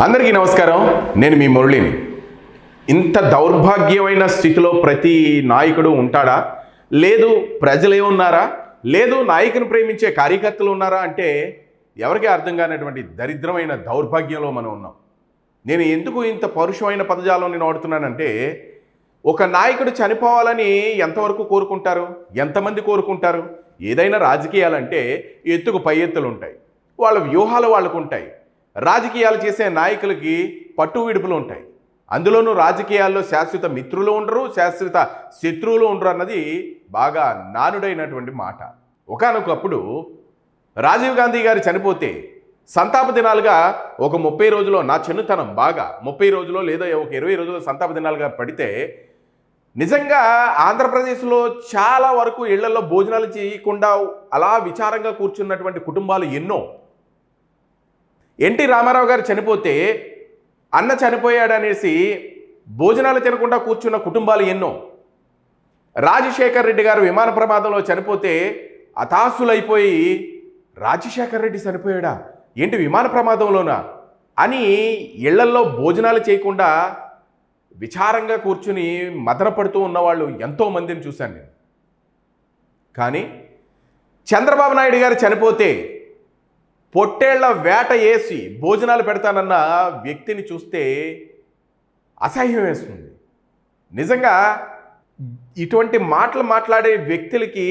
అందరికీ నమస్కారం. నేను మీ మురళిని. ఇంత దౌర్భాగ్యమైన స్థితిలో ప్రతి నాయకుడు ఉంటాడా? లేదు ప్రజలే ఉన్నారా? లేదు నాయకుని ప్రేమించే కార్యకర్తలు ఉన్నారా అంటే ఎవరికీ అర్థం కానటువంటి దరిద్రమైన దౌర్భాగ్యంలో మనం ఉన్నాం. నేను ఎందుకు ఇంత పరుషమైన పదజాలం నేను వాడుతున్నానంటే, ఒక నాయకుడు చనిపోవాలని ఎంతవరకు కోరుకుంటారు? ఎంతమంది కోరుకుంటారు? ఏదైనా రాజకీయాలంటే ఎత్తుకు పై ఎత్తులు ఉంటాయి, వాళ్ళ వ్యూహాలు వాళ్ళకు ఉంటాయి. రాజకీయాలు చేసే నాయకులకి పట్టు విడుపులు ఉంటాయి. అందులోనూ రాజకీయాల్లో శాశ్వత మిత్రులు ఉండరు, శాశ్వత శత్రువులు ఉండరు అన్నది బాగా నానుడైనటువంటి మాట. ఒకానొకప్పుడు రాజీవ్ గాంధీ గారు చనిపోతే సంతాప దినాలుగా ఒక 30 రోజులో, నా చిన్నతనం బాగా 30 రోజులో లేదా ఒక 20 రోజుల్లో సంతాప దినాలుగా పడితే, నిజంగా ఆంధ్రప్రదేశ్లో చాలా వరకు ఇళ్లలో భోజనాలు చేయకుండా అలా విచారంగా కూర్చున్నటువంటి కుటుంబాలు ఎన్నో. ఎన్టీ రామారావు గారు చనిపోతే అన్న చనిపోయాడనేసి భోజనాలు తినకుండా కూర్చున్న కుటుంబాలు ఎన్నో. రాజశేఖర్ రెడ్డి గారు విమాన ప్రమాదంలో చనిపోతే హతాశులైపోయి, రాజశేఖర్ రెడ్డి చనిపోయాడా ఏంటి విమాన ప్రమాదంలోనా అని ఇళ్లల్లో భోజనాలు చేయకుండా విచారంగా కూర్చుని మదనపడుతూ ఉన్నవాళ్ళు ఎంతోమందిని చూశాను నేను. కానీ చంద్రబాబు నాయుడు గారు చనిపోతే పొట్టేళ్ల వేట వేసి భోజనాలు పెడతానన్న వ్యక్తిని చూస్తే అసహ్యం వేస్తుంది. నిజంగా ఇటువంటి మాటలు మాట్లాడే వ్యక్తులకి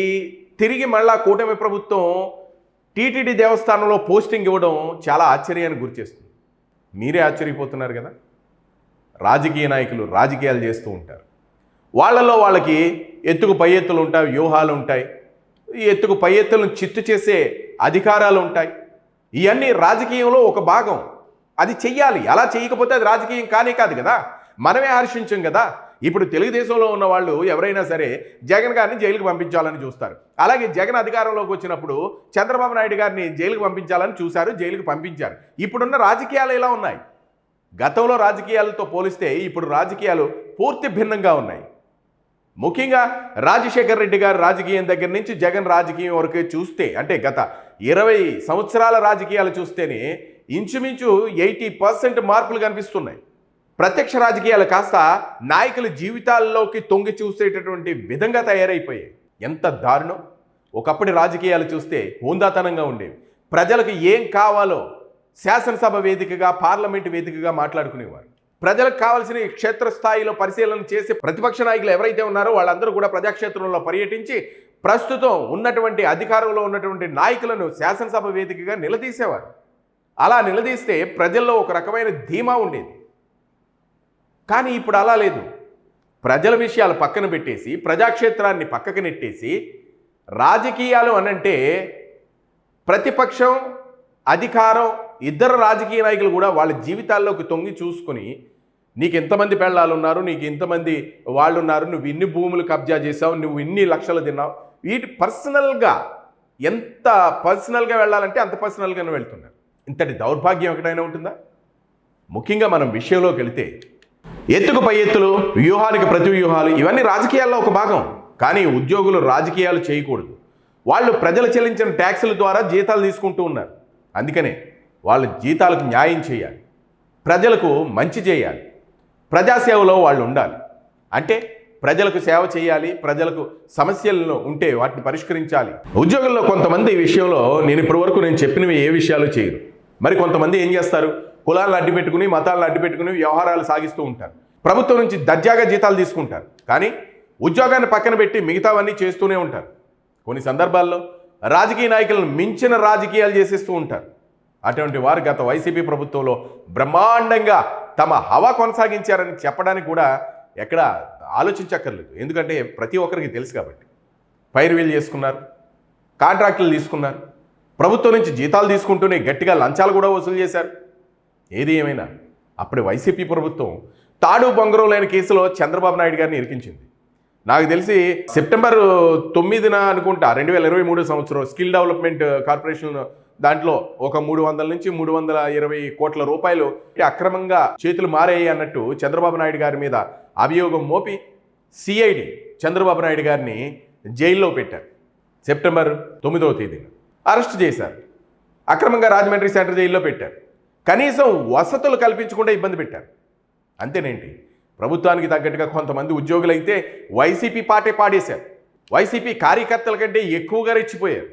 తిరిగి మళ్ళా కూటమి ప్రభుత్వం టీటీడీ దేవస్థానంలో పోస్టింగ్ ఇవ్వడం చాలా ఆశ్చర్యానికి గురిచేస్తుంది. మీరే ఆశ్చర్యపోతున్నారు కదా. రాజకీయ నాయకులు రాజకీయాలు చేస్తూ ఉంటారు. వాళ్ళలో వాళ్ళకి ఎత్తుకు పై ఎత్తులు ఉంటాయి, వ్యూహాలు ఉంటాయి. ఈ ఎత్తుకు పై ఎత్తులను చిత్తు చేసే అధికారాలు ఉంటాయి. ఇవన్నీ రాజకీయంలో ఒక భాగం. అది చెయ్యాలి. అలా చేయకపోతే అది రాజకీయం కానే కాదు కదా. మనమే హర్షించం కదా. ఇప్పుడు తెలుగుదేశంలో ఉన్న వాళ్ళు ఎవరైనా సరే జగన్ గారిని జైలుకు పంపించాలని చూస్తారు. అలాగే జగన్ అధికారంలోకి వచ్చినప్పుడు చంద్రబాబు నాయుడు గారిని జైలుకు పంపించాలని చూశారు, జైలుకు పంపించారు. ఇప్పుడున్న రాజకీయాలు ఎలా ఉన్నాయి? గతంలో రాజకీయాలతో పోలిస్తే ఇప్పుడు రాజకీయాలు పూర్తి భిన్నంగా ఉన్నాయి. ముఖ్యంగా రాజశేఖర్ రెడ్డి గారు రాజకీయం దగ్గర నుంచి జగన్ రాజకీయం వరకు చూస్తే, అంటే గత 20 సంవత్సరాల రాజకీయాలు చూస్తేనే ఇంచుమించు 80% మార్పులు కనిపిస్తున్నాయి. ప్రత్యక్ష రాజకీయాలు కాస్త నాయకుల జీవితాల్లోకి తొంగి చూసేటటువంటి విధంగా తయారైపోయాయి. ఎంత దారుణం! ఒకప్పటి రాజకీయాలు చూస్తే హోందాతనంగా ఉండేవి. ప్రజలకు ఏం కావాలో శాసనసభ వేదికగా, పార్లమెంటు వేదికగా మాట్లాడుకునేవారు. ప్రజలకు కావాల్సిన క్షేత్రస్థాయిలో పరిశీలన చేసి ప్రతిపక్ష నాయకులు ఎవరైతే ఉన్నారో వాళ్ళందరూ కూడా ప్రజాక్షేత్రంలో పర్యటించి ప్రస్తుతం ఉన్నటువంటి అధికారంలో ఉన్నటువంటి నాయకులను శాసనసభ వేదికగా నిలదీసేవారు. అలా నిలదీస్తే ప్రజల్లో ఒక రకమైన ధీమా ఉండేది. కానీ ఇప్పుడు అలా లేదు. ప్రజల విషయాలు పక్కన పెట్టేసి, ప్రజాక్షేత్రాన్ని పక్కకు నెట్టేసి, రాజకీయాలు అనంటే ప్రతిపక్షం, అధికారం, ఇద్దరు రాజకీయ నాయకులు కూడా వాళ్ళ జీవితాల్లోకి తొంగి చూసుకొని, నీకు ఎంతమంది పెళ్ళాలు ఉన్నారు, నీకు ఇంతమంది వాళ్ళు ఉన్నారు, నువ్వు ఇన్ని భూములు కబ్జా చేసావు, నువ్వు ఇన్ని లక్షలు తిన్నావు, వీటి పర్సనల్గా ఎంత పర్సనల్గా వెళ్ళాలంటే అంత పర్సనల్గానే వెళ్తున్నారు. ఇంతటి దౌర్భాగ్యం ఎక్కడైనా ఉంటుందా? ముఖ్యంగా మనం విషయంలోకి వెళితే, ఎత్తుకు పై ఎత్తులు, వ్యూహానికి ప్రతి వ్యూహాలు ఇవన్నీ రాజకీయాల్లో ఒక భాగం. కానీ ఉద్యోగులు రాజకీయాలు చేయకూడదు. వాళ్ళు ప్రజలు చెల్లించిన ట్యాక్సుల ద్వారా జీతాలు తీసుకుంటూ ఉన్నారు. అందుకనే వాళ్ళ జీతాలకు న్యాయం చేయాలి, ప్రజలకు మంచి చేయాలి, ప్రజాసేవలో వాళ్ళు ఉండాలి. అంటే ప్రజలకు సేవ చేయాలి, ప్రజలకు సమస్యలను ఉంటే వాటిని పరిష్కరించాలి. ఉద్యోగుల్లో కొంతమంది ఈ విషయంలో నేను ఇప్పటివరకు చెప్పినవి ఏ విషయాలు చేయరు. మరి కొంతమంది ఏం చేస్తారు? కులాలను అడ్డుపెట్టుకుని, మతాలను అడ్డుపెట్టుకుని వ్యవహారాలు సాగిస్తూ ఉంటారు. ప్రభుత్వం నుంచి దర్జాగా జీతాలు తీసుకుంటారు. కానీ ఉద్యోగాన్ని పక్కన పెట్టి మిగతావన్నీ చేస్తూనే ఉంటారు. కొన్ని సందర్భాల్లో రాజకీయ నాయకులను మించిన రాజకీయాలు చేసేస్తూ ఉంటారు. అటువంటి వారు గత వైసీపీ ప్రభుత్వంలో బ్రహ్మాండంగా తమ హవా కొనసాగించారని చెప్పడానికి కూడా ఎక్కడ ఆలోచించక్కర్లేదు. ఎందుకంటే ప్రతి ఒక్కరికి తెలుసు కాబట్టి. పైరువీలు చేసుకున్నారు, కాంట్రాక్టులు తీసుకున్నారు, ప్రభుత్వం నుంచి జీతాలు తీసుకుంటూనే గట్టిగా లంచాలు కూడా వసూలు చేశారు. ఏది ఏమైనా అప్పుడు వైసీపీ ప్రభుత్వం తాడు బొంగరం లేని కేసులో చంద్రబాబు నాయుడు గారిని ఇరికించింది. నాకు తెలిసి సెప్టెంబర్ 9న అనుకుంటా 2023 సంవత్సరం స్కిల్ డెవలప్మెంట్ కార్పొరేషన్ దాంట్లో ఒక 300 నుంచి 320 కోట్ల రూపాయలు అక్రమంగా చేతులు మారాయి అన్నట్టు చంద్రబాబు నాయుడు గారి మీద అభియోగం మోపి సిఐడి చంద్రబాబు నాయుడు గారిని జైల్లో పెట్టారు. సెప్టెంబర్ 9వ తేదీన అరెస్ట్ చేశారు. అక్రమంగా రాజమండ్రి సెంట్రల్ జైల్లో పెట్టారు. కనీసం వసతులు కల్పించకుండా ఇబ్బంది పెట్టారు. అంతేనేంటి, ప్రభుత్వానికి తగ్గట్టుగా కొంతమంది ఉద్యోగులు అయితే వైసీపీ పాటే పాడేశారు. వైసీపీ కార్యకర్తల కంటే ఎక్కువగా రెచ్చిపోయారు.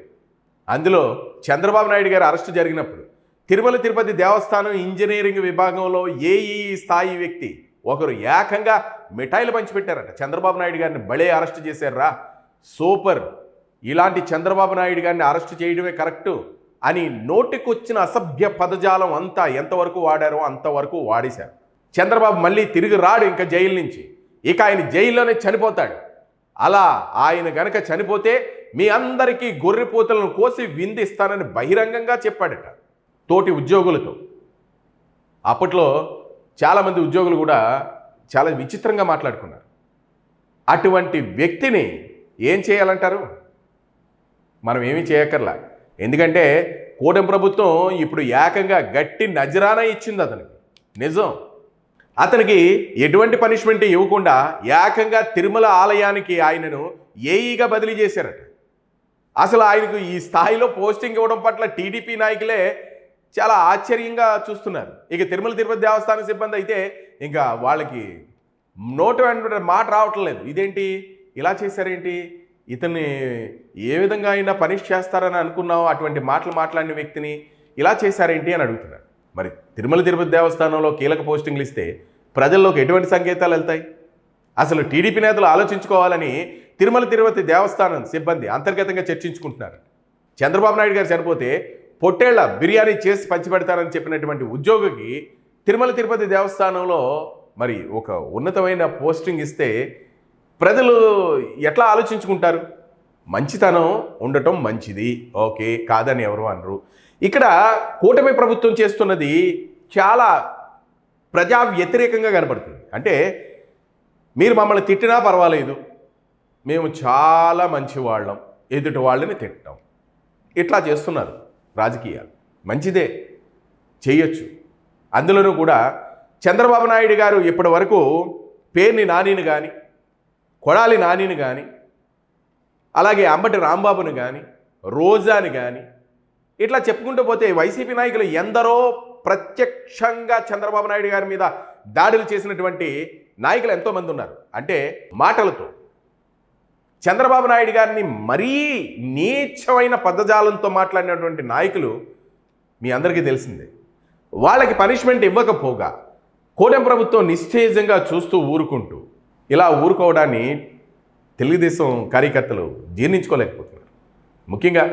అందులో చంద్రబాబు నాయుడు గారు అరెస్టు జరిగినప్పుడు తిరుమల తిరుపతి దేవస్థానం ఇంజనీరింగ్ విభాగంలో ఏఈ స్థాయి వ్యక్తి ఒకరు ఏకంగా మిఠాయిలు పంచిపెట్టారట. చంద్రబాబు నాయుడు గారిని బలే అరెస్టు చేశారా, సూపర్, ఇలాంటి చంద్రబాబు నాయుడు గారిని అరెస్టు చేయడమే కరెక్టు అని నోటికొచ్చిన అసభ్య పదజాలం అంతా ఎంతవరకు వాడారో అంతవరకు వాడేశారు. చంద్రబాబు మళ్ళీ తిరిగి రాడు ఇంకా జైలు నుంచి, ఇక ఆయన జైల్లోనే చనిపోతాడు. అలా ఆయన గనక చనిపోతే మీ అందరికీ గొర్రెపోతలను కోసి విందిస్తానని బహిరంగంగా చెప్పాడట తోటి ఉద్యోగులతో. అప్పట్లో చాలామంది ఉద్యోగులు కూడా చాలా విచిత్రంగా మాట్లాడుకున్నారు. అటువంటి వ్యక్తిని ఏం చేయాలంటారు? మనం ఏమీ చేయక్కర్లా. ఎందుకంటే కూటమి ప్రభుత్వం ఇప్పుడు ఏకంగా గట్టి నజరానా ఇచ్చింది అతనికి. నిజం, అతనికి ఎటువంటి పనిష్మెంట్ ఇవ్వకుండా ఏకంగా తిరుమల ఆలయానికి ఆయనను ఏఈగా బదిలీ చేశారట. అసలు ఆయనకు ఈ స్థాయిలో పోస్టింగ్ ఇవ్వడం పట్ల టీడీపీ నాయకులే చాలా ఆశ్చర్యంగా చూస్తున్నారు. ఇక తిరుమల తిరుపతి దేవస్థానం సిబ్బంది అయితే ఇంకా వాళ్ళకి నోటు వెంట మాట రావటం లేదు. ఇదేంటి ఇలా చేశారేంటి, ఇతన్ని ఏ విధంగా అయినా పనిష్ చేస్తారని అనుకున్నావు, అటువంటి మాటలు మాట్లాడిన వ్యక్తిని ఇలా చేశారేంటి అని అడుగుతున్నారు. మరి తిరుమల తిరుపతి దేవస్థానంలో కీలక పోస్టింగ్లు ఇస్తే ప్రజల్లోకి ఎటువంటి సంకేతాలు వెళ్తాయి? అసలు టీడీపీ నేతలు ఆలోచించుకోవాలని తిరుమల తిరుపతి దేవస్థానం సిబ్బంది అంతర్గతంగా చర్చించుకుంటున్నారు. చంద్రబాబు నాయుడు గారు చనిపోతే పొట్టేళ్ల బిర్యానీ చేసి పంచిపెడతారని చెప్పినటువంటి ఉద్యోగికి తిరుమల తిరుపతి దేవస్థానంలో మరి ఒక ఉన్నతమైన పోస్టింగ్ ఇస్తే ప్రజలు ఎట్లా ఆలోచించుకుంటారు? మంచితనం ఉండటం మంచిది, ఓకే, కాదని ఎవరు అనరు. ఇక్కడ కూటమి ప్రభుత్వం చేస్తున్నది చాలా ప్రజా వ్యతిరేకంగా కనబడుతుంది. అంటే మీరు మమ్మల్ని తిట్టినా పర్వాలేదు, మేము చాలా మంచివాళ్ళం, ఎదుటి వాళ్ళని తిట్టడం, ఇట్లా చేస్తున్నారు రాజకీయాలు. మంచిదే, చేయొచ్చు. అందులోనూ కూడా చంద్రబాబు నాయుడు గారు ఇప్పటి వరకు పేర్ని నానిని కానీ, కొడాలి నానిని కానీ, అలాగే అంబటి రాంబాబుని కానీ, రోజాని కానీ ఇట్లా చెప్పుకుంటూ పోతే వైసీపీ నాయకులు ఎందరో ప్రత్యక్షంగా చంద్రబాబు నాయుడు గారి మీద దాడులు చేసినటువంటి నాయకులు ఎంతోమంది ఉన్నారు. అంటే మాటలతో చంద్రబాబు నాయుడు గారిని మరీ నీచమైన పదజాలంతో మాట్లాడినటువంటి నాయకులు మీ అందరికీ తెలిసిందే. వాళ్ళకి పనిష్మెంట్ ఇవ్వకపోగా కూటమి ప్రభుత్వం నిశ్చేజంగా చూస్తూ ఊరుకుంటూ ఇలా ఊరుకోవడాన్ని తెలుగుదేశం కార్యకర్తలు జీర్ణించుకోలేకపోతున్నారు. ముఖ్యంగా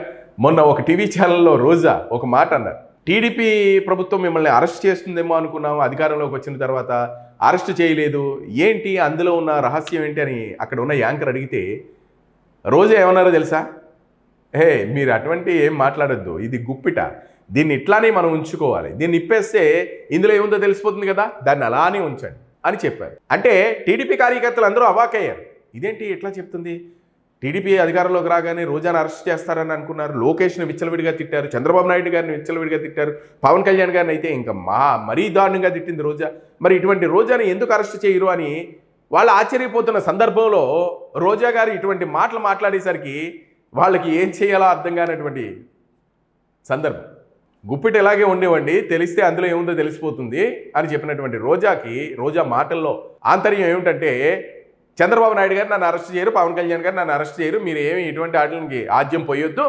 మొన్న ఒక టీవీ ఛానల్లో రోజా ఒక మాట అన్నారు. టీడీపీ ప్రభుత్వం మిమ్మల్ని అరెస్ట్ చేస్తుందేమో అనుకున్నాము, అధికారంలోకి వచ్చిన తర్వాత అరెస్ట్ చేయలేదు, ఏంటి అందులో ఉన్న రహస్యం ఏంటి అని అక్కడ ఉన్న యాంకర్ అడిగితే రోజా ఏమన్నారో తెలుసా? మీరు అటువంటి ఏం మాట్లాడొద్దు, ఇది గుప్పిట, దీన్ని ఇట్లానే మనం ఉంచుకోవాలి, దీన్ని ఇప్పేస్తే ఇందులో ఏముందో తెలిసిపోతుంది కదా, దాన్ని అలానే ఉంచండి అని చెప్పారు. అంటే టీడీపీ కార్యకర్తలు అందరూ అవాకయ్యారు. ఇదేంటి ఎట్లా చెప్తుంది? టీడీపీ అధికారంలోకి రాగానే రోజాను అరెస్ట్ చేస్తారని అనుకున్నారు, లోకేష్ని విచ్చలవిడిగా తిట్టారు, చంద్రబాబు నాయుడు గారిని విచ్చలవిడిగా తిట్టారు, పవన్ కళ్యాణ్ గారిని అయితే ఇంకా మరీ దారుణంగా తిట్టింది రోజా. మరి ఇటువంటి రోజాని ఎందుకు అరెస్ట్ చేయరు అని వాళ్ళు ఆశ్చర్యపోతున్న సందర్భంలో రోజా గారు ఇటువంటి మాటలు మాట్లాడేసరికి వాళ్ళకి ఏం చేయాలో అర్థం కానటువంటి సందర్భం. గుప్పిట ఎలాగే ఉండేవండి, తెలిస్తే అందులో ఏముందో తెలిసిపోతుంది అని చెప్పినటువంటి రోజా మాటల్లో ఆంతర్యం ఏమిటంటే, చంద్రబాబు నాయుడు గారు నన్ను అరెస్ట్ చేయరు, పవన్ కళ్యాణ్ గారు నన్ను అరెస్ట్ చేయరు, మీరు ఏమి ఇటువంటి వాటికి ఆజ్యం పోయొద్దు,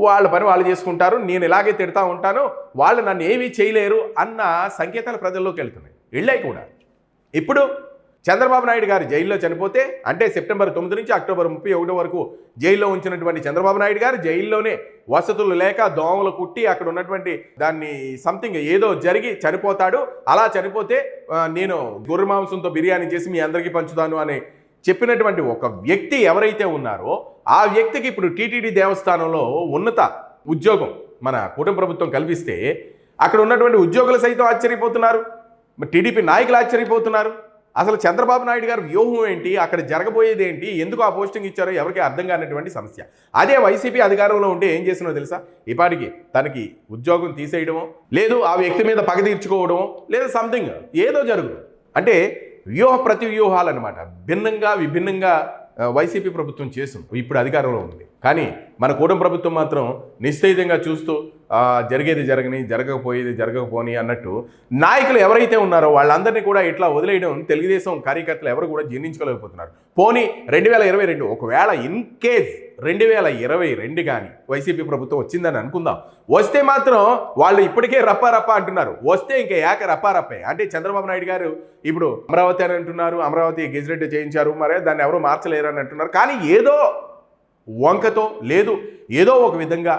వాళ్ళ పని వాళ్ళు చేసుకుంటారు, నేను ఇలాగే తిడతా ఉంటాను, వాళ్ళు నన్ను ఏమీ చేయలేరు అన్న సంకేతాలు ప్రజల్లోకి వెళ్తున్నాయి, వెళ్ళాయి కూడా. ఇప్పుడు చంద్రబాబు నాయుడు గారు జైల్లో చనిపోతే, అంటే సెప్టెంబర్ 9 నుంచి అక్టోబర్ 31 వరకు జైల్లో ఉంచినటువంటి చంద్రబాబు నాయుడు గారు జైల్లోనే వసతులు లేక దోమలు కుట్టి అక్కడ ఉన్నటువంటి దాన్ని సంథింగ్ ఏదో జరిగి చనిపోతాడు. అలా చనిపోతే నేను గొర్రె మాంసంతో బిర్యానీ చేసి మీ అందరికీ పంచుతాను అని చెప్పినటువంటి ఒక వ్యక్తి ఎవరైతే ఉన్నారో ఆ వ్యక్తికి ఇప్పుడు టీటీడీ దేవస్థానంలో ఉన్నత ఉద్యోగం మన కూటమి ప్రభుత్వం కల్పిస్తే అక్కడ ఉన్నటువంటి ఉద్యోగులు సైతం ఆశ్చర్యపోతున్నారు, టీడీపీ నాయకులు ఆశ్చర్యపోతున్నారు. అసలు చంద్రబాబు నాయుడు గారి వ్యూహం ఏంటి, అక్కడ జరగబోయేది ఏంటి, ఎందుకు ఆ పోస్టింగ్ ఇచ్చారో ఎవరికి అర్థం కానటువంటి సమస్య. అదే వైసీపీ అధికారంలో ఉంటే ఏం చేసినో తెలుసా? ఇప్పటికి తనకి ఉద్యోగం తీసేయడమో, లేదు ఆ వ్యక్తి మీద పగ తీర్చుకోవడమో, లేదా సంథింగ్ ఏదో జరుగుతుంది. అంటే ప్రతి వ్యూహాలన్నమాట విభిన్నంగా వైసీపీ ప్రభుత్వం చేస్తుంది, ఇప్పుడు అధికారంలో ఉంది. కానీ మన కూటమి ప్రభుత్వం మాత్రం నిశ్చయితంగా చూస్తూ జరిగేది జరగని, జరగకపోయేది జరగకపోని అన్నట్టు నాయకులు ఎవరైతే ఉన్నారో వాళ్ళందరినీ కూడా ఇట్లా వదిలేయడం తెలుగుదేశం కార్యకర్తలు ఎవరు కూడా జీర్ణించుకోలేకపోతున్నారు. పోనీ 2022 ఒకవేళ ఇన్ కేస్ 2022 కానీ వైసీపీ ప్రభుత్వం వచ్చిందని అనుకుందాం, వస్తే మాత్రం వాళ్ళు ఇప్పటికే రప్ప అంటున్నారు. వస్తే ఇంకా ఏక రప్పే. అంటే చంద్రబాబు నాయుడు గారు ఇప్పుడు అమరావతి అని అంటున్నారు, అమరావతి గెజిటెడ్ చేయించారు, మరే దాన్ని ఎవరు మార్చలేరు అని అంటున్నారు. కానీ ఏదో వంకతో లేదు ఏదో ఒక విధంగా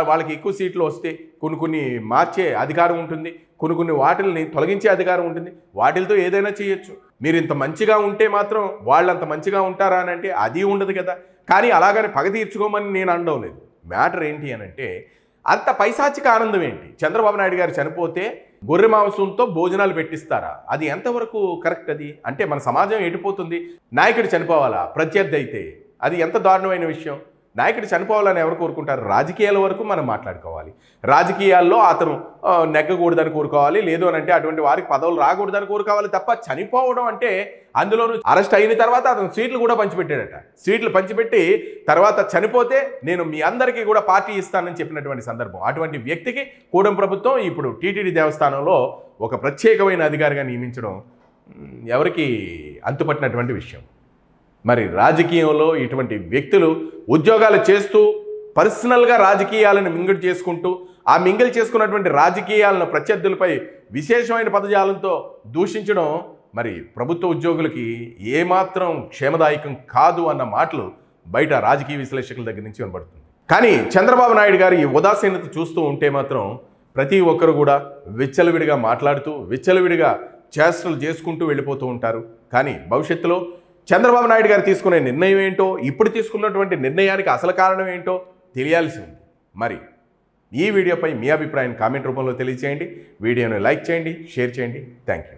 వాళ్ళకి ఎక్కువ సీట్లు వస్తే కొన్ని మార్చే అధికారం ఉంటుంది, కొన్ని వాటిల్ని తొలగించే అధికారం ఉంటుంది. వాటిలతో ఏదైనా చేయొచ్చు. మీరు ఇంత మంచిగా ఉంటే మాత్రం వాళ్ళంత మంచిగా ఉంటారా అని అంటే అది ఉండదు కదా. కానీ అలాగని పగ తీర్చుకోమని నేను అనడం లేదు. మ్యాటర్ ఏంటి అని అంటే అంత పైశాచిక ఆనందం ఏంటి? చంద్రబాబు నాయుడు గారు చనిపోతే గొర్రె మాంసంతో భోజనాలు పెట్టిస్తారా? అది ఎంతవరకు కరెక్ట్? అది అంటే మన సమాజం ఎటుపోతుంది? నాయకుడు చనిపోవాలా ప్రత్యర్థి అయితే? అది ఎంత దారుణమైన విషయం. నాయకుడు చనిపోవాలని ఎవరు కోరుకుంటారు? రాజకీయాల వరకు మనం మాట్లాడుకోవాలి. రాజకీయాల్లో అతను నెగ్గకూడదని కోరుకోవాలి, లేదు అని అంటే అటువంటి వారికి పదవులు రాకూడదని కోరుకోవాలి తప్ప చనిపోవడం అంటే అందులోనూ అరెస్ట్ అయిన తర్వాత అతను సీట్లు కూడా పంచిపెట్టాడట. సీట్లు పంచిపెట్టి తర్వాత చనిపోతే నేను మీ అందరికీ కూడా పార్టీ ఇస్తానని చెప్పినటువంటి సందర్భం. అటువంటి వ్యక్తికి కూటమి ప్రభుత్వం ఇప్పుడు టీటీడీ దేవస్థానంలో ఒక ప్రత్యేకమైన అధికారిగా నియమించడం ఎవరికి అంతుపట్టినటువంటి విషయం. మరి రాజకీయంలో ఇటువంటి వ్యక్తులు ఉద్యోగాలు చేస్తూ పర్సనల్గా రాజకీయాలను మింగిల్ చేసుకుంటూ ఆ మింగిల్ చేసుకున్నటువంటి రాజకీయాలను ప్రత్యర్థులపై విశేషమైన పదజాలంతో దూషించడం మరి ప్రభుత్వ ఉద్యోగులకి ఏమాత్రం క్షేమదాయకం కాదు అన్న మాటలు బయట రాజకీయ విశ్లేషకుల దగ్గర నుంచి వినబడుతుంది. కానీ చంద్రబాబు నాయుడు గారు ఈ ఉదాసీనత చూస్తూ ఉంటే మాత్రం ప్రతి ఒక్కరు కూడా విచ్చలవిడిగా మాట్లాడుతూ విచ్చలవిడిగా చేష్టలు చేసుకుంటూ వెళ్ళిపోతూ ఉంటారు. కానీ భవిష్యత్తులో చంద్రబాబు నాయుడు గారు తీసుకునే నిర్ణయం ఏంటో, ఇప్పుడు తీసుకున్నటువంటి నిర్ణయానికి అసలు కారణం ఏంటో తెలియాల్సి ఉంది. మరి ఈ వీడియోపై మీ అభిప్రాయం కామెంట్ రూపంలో తెలియచేయండి. వీడియోను లైక్ చేయండి, షేర్ చేయండి. Thank you.